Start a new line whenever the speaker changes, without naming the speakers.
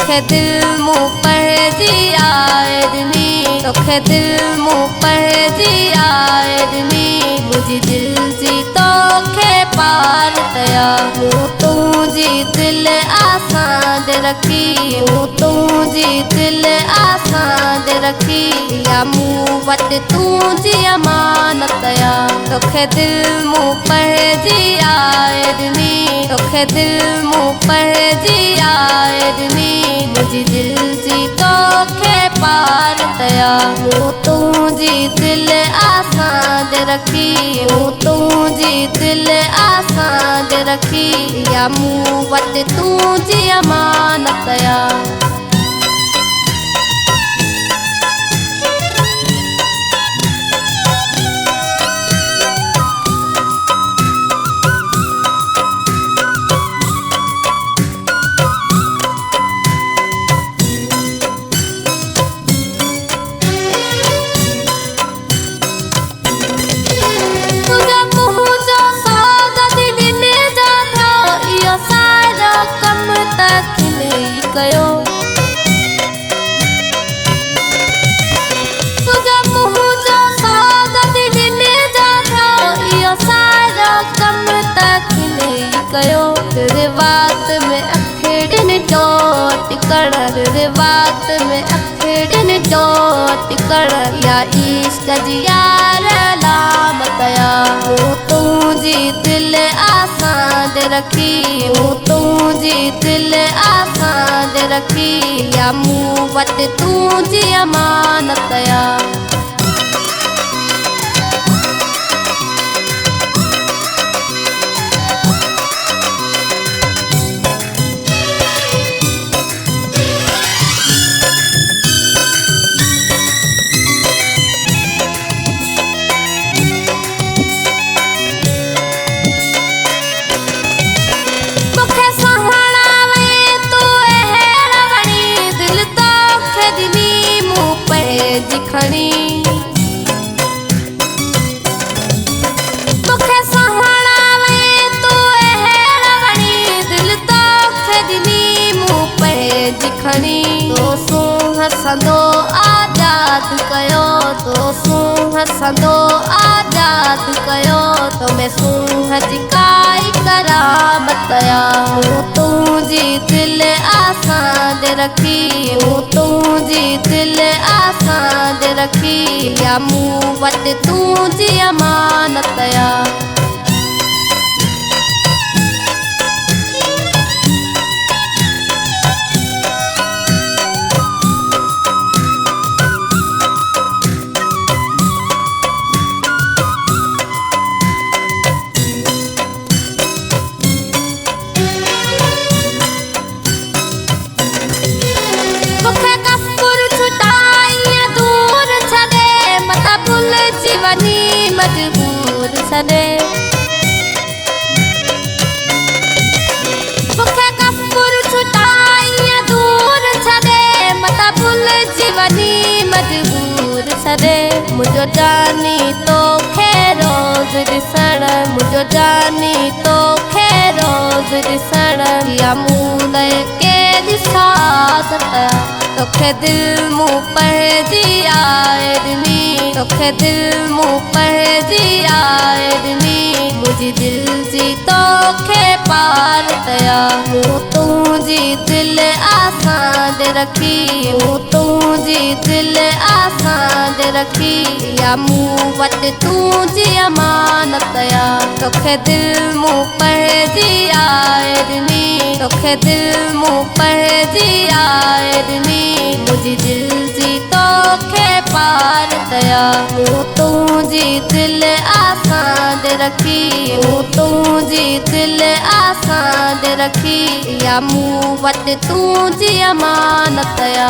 तोखे दिल मूं पढ़जी आए ॾिनी, तोखे दिल मूं पढ़जी आए ॾिनी, मुंहिंजी दिल जी तोखे पार कया। मूं तुंहिंजी दिल आसां रखी, मूं तुंहिंजी दिल आसां रखी, या मूं वटि तुंहिंजी अमानत या। तोखे दिल मूं पढ़जी आए ॾिनी, तोखे दिल मूं पढ़जी आए ॾिनी, मुंहिंजी दिल जी तोखे पार कया। मूं तुंहिंजी दिल आसां रखी, मूं तुंहिंजी दिल आसां रखी, या मूं वटि तुंहिंजी अमानत या। रिवात में अखड़न चोट कर, रिवात में अखड़न चोट कर, या इश्क जी यार लामत या। मूं तुंहिंजी दिल आसां रखी, मूं तुंहिंजी दिल आसां रखी, या मूं वटि तुंहिंजी अमानत या। खणी तोखे सहारावे तू हेरवणी, दिल तोखे ॾिनी मूं पंहिंजी खणी। तोसूं हसंदो आज़ाद कयो, तोसूं हसंदो आज़ाद कयो, तोमें सूंह जी काई करामत या। मूं तुंहिंजी दिल आसां रखी, मूं तुंहिंजी दिल आसां रखी, या मूं वटि तुंहिंजी अमानत या। मजबूर छॾे तोखे कपूर छुटाई दूर छॾे, मता भुलिजी वञी मजबूर छॾे। मुंहिंजो जानी तोखे रोज़ ॾिसण, मुंहिंजो जानी तोखे रोज़ ॾिसण, या मूं लाइ केॾी सादत। तोखे दिल मूं पढ़जी आए ॾिनी, तोखे दिल मूं पढ़जी आए ॾिनी, मुंहिंजी दिल जी तोखे पार कया। मूं तुंहिंजी दिल आसां रखी, मूं तुंहिंजी दिल आसां रखी, या मूं वटि तुंहिंजी अमानत या। तोखे दिल मूं पढ़जी आए ॾिनी, तोखे दिल मूं पढ़जी आए ॾिनी, मुंहिंजी दिल जी तोखे पार कया। मूं तुंहिंजी दिल आसां रखी, मूं तुंहिंजी दिल आसां रखी, या मूं वटि तुंहिंजी अमानत या।